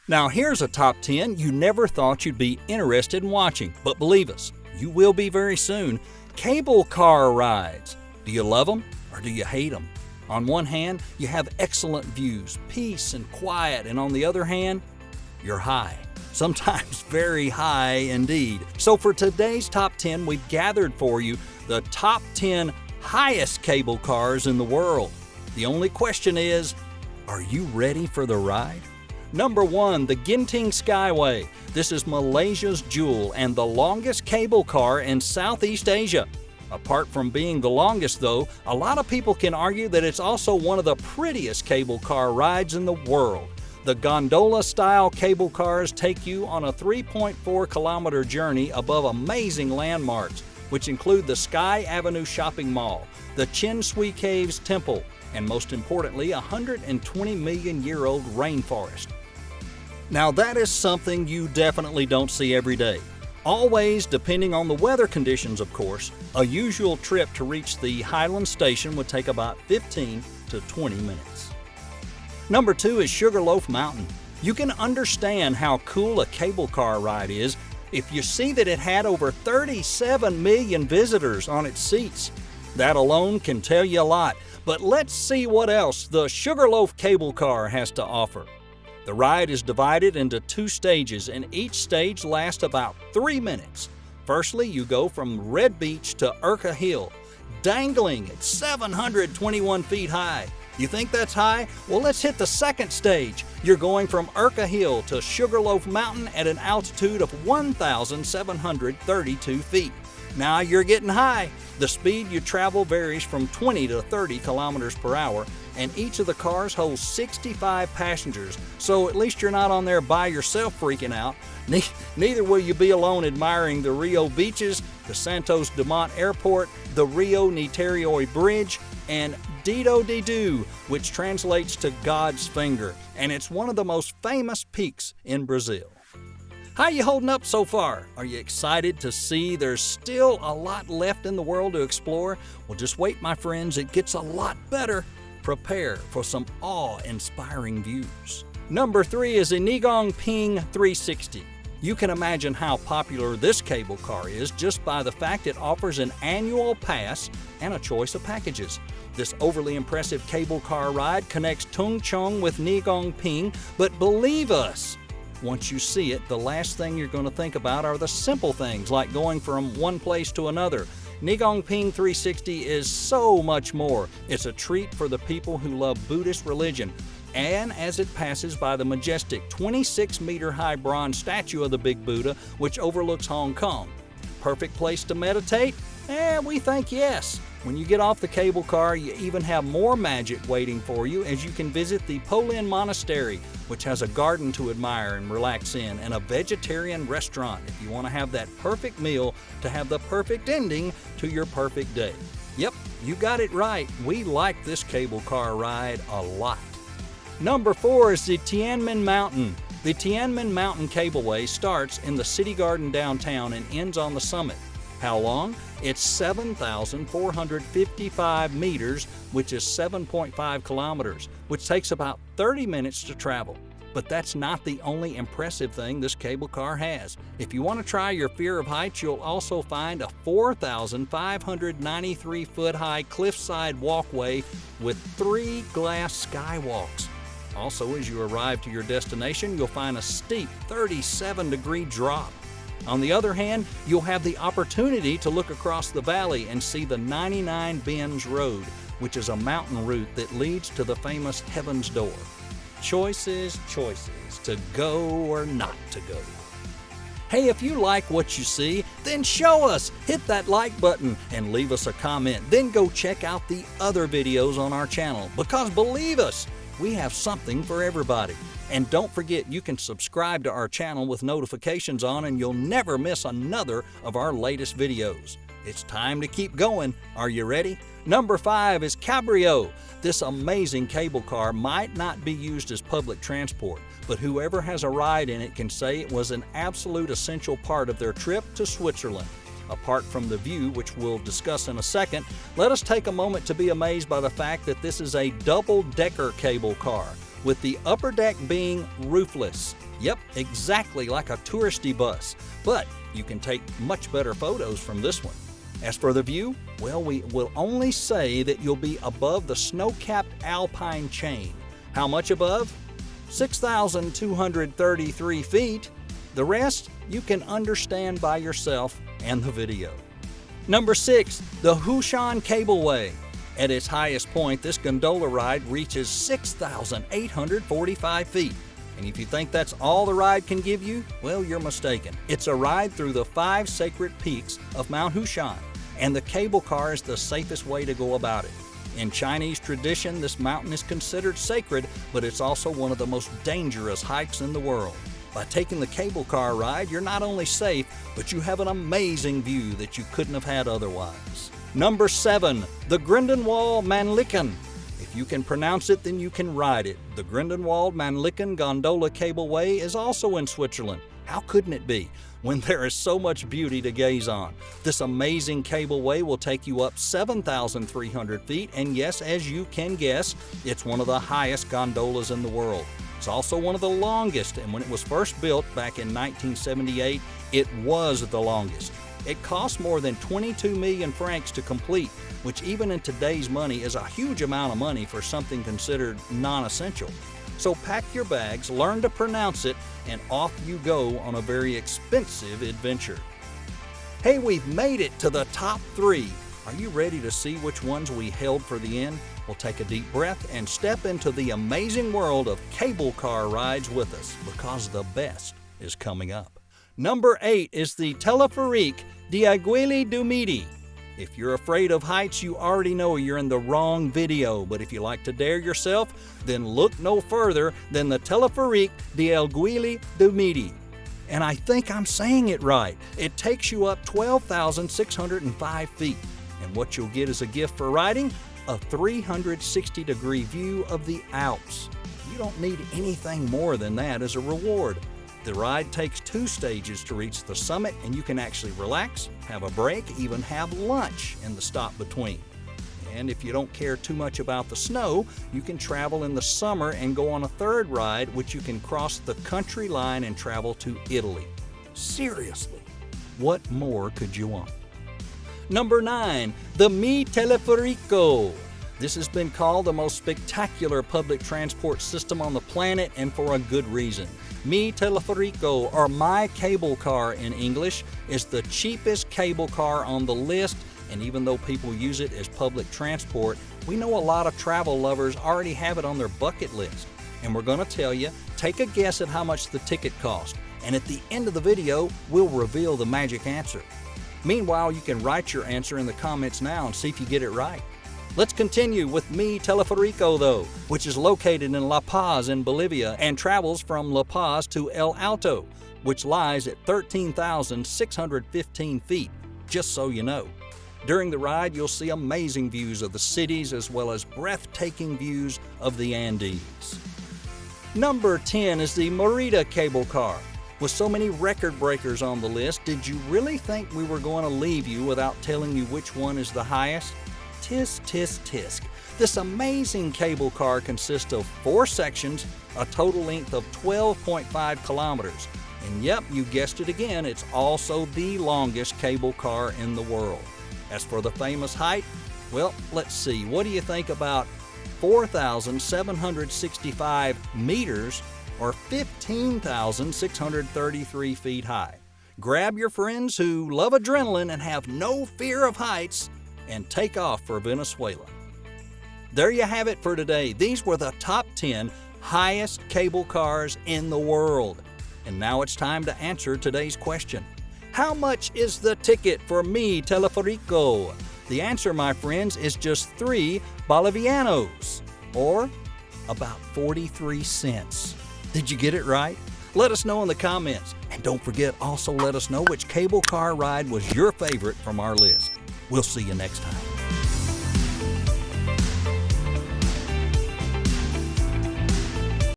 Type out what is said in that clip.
Now here's a top 10 you never thought you'd be interested in watching, but believe us, you will be very soon. Cable car rides. Do you love them or do you hate them? On one hand, you have excellent views, peace and quiet, and on the other hand, you're high. Sometimes very high indeed. So for today's top 10, we've gathered for you the top 10 highest cable cars in the world. The only question is, are you ready for the ride? Number 1, the Genting Skyway. This is Malaysia's jewel and the longest cable car in Southeast Asia. Apart from being the longest though, a lot of people can argue that it's also one of the prettiest cable car rides in the world. The gondola-style cable cars take you on a 3.4-kilometer journey above amazing landmarks, which include the Sky Avenue Shopping Mall, the Chin Sui Caves Temple, and most importantly, a 120-million-year-old rainforest. Now that is something you definitely don't see every day. Always, depending on the weather conditions of course, a usual trip to reach the Highland Station would take about 15 to 20 minutes. Number 2 is Sugarloaf Mountain. You can understand how cool a cable car ride is if you see that it had over 37 million visitors on its seats. That alone can tell you a lot, but let's see what else the Sugarloaf Cable Car has to offer. The ride is divided into 2 stages, and each stage lasts about 3 minutes. Firstly, you go from Red Beach to Urca Hill, dangling at 721 feet high. You think that's high? Well, let's hit the second stage. You're going from Urca Hill to Sugarloaf Mountain at an altitude of 1,732 feet. Now you're getting high. The speed you travel varies from 20 to 30 kilometers per hour, and each of the cars holds 65 passengers, so at least you're not on there by yourself freaking out. Neither will you be alone admiring the Rio beaches, the Santos Dumont Airport, the Rio Niterói Bridge, and Dedo de Do, which translates to God's finger, and it's one of the most famous peaks in Brazil. How you holding up so far? Are you excited to see there's still a lot left in the world to explore? Well, just wait, my friends, it gets a lot better. Prepare for some awe-inspiring views. Number 3 is the Ngong Ping 360. You can imagine how popular this cable car is just by the fact it offers an annual pass and a choice of packages. This overly impressive cable car ride connects Tung Chung with Ngong Ping, but believe us, once you see it, the last thing you're going to think about are the simple things like going from one place to another. Ngong Ping 360 is so much more. It's a treat for the people who love Buddhist religion. And as it passes by the majestic 26-meter-high bronze statue of the Big Buddha, which overlooks Hong Kong. Perfect place to meditate? We think yes. When you get off the cable car, you even have more magic waiting for you as you can visit the Polin Monastery, which has a garden to admire and relax in, and a vegetarian restaurant if you want to have that perfect meal to have the perfect ending to your perfect day. Yep, you got it right. We like this cable car ride a lot. Number 4 is the Tianmen Mountain. The Tianmen Mountain Cableway starts in the city garden downtown and ends on the summit. How long? It's 7,455 meters, which is 7.5 kilometers, which takes about 30 minutes to travel. But that's not the only impressive thing this cable car has. If you want to try your fear of heights, you'll also find a 4,593-foot high cliffside walkway with 3 glass skywalks. Also, as you arrive to your destination, you'll find a steep 37-degree drop. On the other hand, you'll have the opportunity to look across the valley and see the 99 Bends Road, which is a mountain route that leads to the famous Heaven's Door. Choices, to go or not to go. Hey, if you like what you see, then show us. Hit that like button and leave us a comment. Then go check out the other videos on our channel, because believe us, we have something for everybody. And don't forget, you can subscribe to our channel with notifications on and you'll never miss another of our latest videos. It's time to keep going. Are you ready? Number 5 is CabriO. This amazing cable car might not be used as public transport, but whoever has a ride in it can say it was an absolute essential part of their trip to Switzerland. Apart from the view, which we'll discuss in a second, let us take a moment to be amazed by the fact that this is a double-decker cable car, with the upper deck being roofless. Yep, exactly like a touristy bus, but you can take much better photos from this one. As for the view, well, we will only say that you'll be above the snow-capped alpine chain. How much above? 6,233 feet. The rest you can understand by yourself and the video. Number 6, the Huashan Cableway. At its highest point, this gondola ride reaches 6,845 feet. And if you think that's all the ride can give you, well, you're mistaken. It's a ride through the 5 sacred peaks of Mount Huashan, and the cable car is the safest way to go about it. In Chinese tradition, this mountain is considered sacred, but it's also one of the most dangerous hikes in the world. By taking the cable car ride, you're not only safe, but you have an amazing view that you couldn't have had otherwise. Number 7, the Grindelwald-Mannlichen. If you can pronounce it, then you can ride it. The Grindelwald-Mannlichen Gondola Cableway is also in Switzerland. How couldn't it be, when there is so much beauty to gaze on? This amazing cableway will take you up 7,300 feet, and yes, as you can guess, it's one of the highest gondolas in the world. It's also one of the longest, and when it was first built back in 1978, it was the longest. It cost more than 22 million francs to complete, which even in today's money is a huge amount of money for something considered non-essential. So pack your bags, learn to pronounce it, and off you go on a very expensive adventure. Hey, we've made it to the top 3. Are you ready to see which ones we held for the end? We'll take a deep breath and step into the amazing world of cable car rides with us, because the best is coming up. Number 8 is the Teleférique du Midi. If you're afraid of heights, you already know you're in the wrong video, but if you like to dare yourself, then look no further than the Telepherique du Midi. And I think I'm saying it right. It takes you up 12,605 feet. And what you'll get as a gift for riding? A 360-degree view of the Alps. You don't need anything more than that as a reward. The ride takes 2 stages to reach the summit, and you can actually relax, have a break, even have lunch in the stop between. And if you don't care too much about the snow, you can travel in the summer and go on a 3rd ride, which you can cross the country line and travel to Italy. Seriously, what more could you want? Number 9, the Midi Teleférico. This has been called the most spectacular public transport system on the planet, and for a good reason. Midi Teleférico, or My Cable Car in English, is the cheapest cable car on the list, and even though people use it as public transport, we know a lot of travel lovers already have it on their bucket list. And we're going to tell you, take a guess at how much the ticket cost, and at the end of the video, we'll reveal the magic answer. Meanwhile, you can write your answer in the comments now and see if you get it right. Let's continue with Midi Teleférico though, which is located in La Paz in Bolivia and travels from La Paz to El Alto, which lies at 13,615 feet, just so you know. During the ride, you'll see amazing views of the cities as well as breathtaking views of the Andes. Number 10 is the Mérida Cable Car. With so many record breakers on the list, did you really think we were going to leave you without telling you which one is the highest? Tisk, tisk, tisk. This amazing cable car consists of 4 sections, a total length of 12.5 kilometers. And yep, you guessed it again, it's also the longest cable car in the world. As for the famous height, well, let's see, what do you think about 4,765 meters or 15,633 feet high? Grab your friends who love adrenaline and have no fear of heights and take off for Venezuela. There you have it for today. These were the top 10 highest cable cars in the world. And now it's time to answer today's question. How much is the ticket for Midi Teleférico? The answer, my friends, is just 3 bolivianos, or about 43 cents. Did you get it right? Let us know in the comments. And don't forget, also let us know which cable car ride was your favorite from our list. We'll see you next time.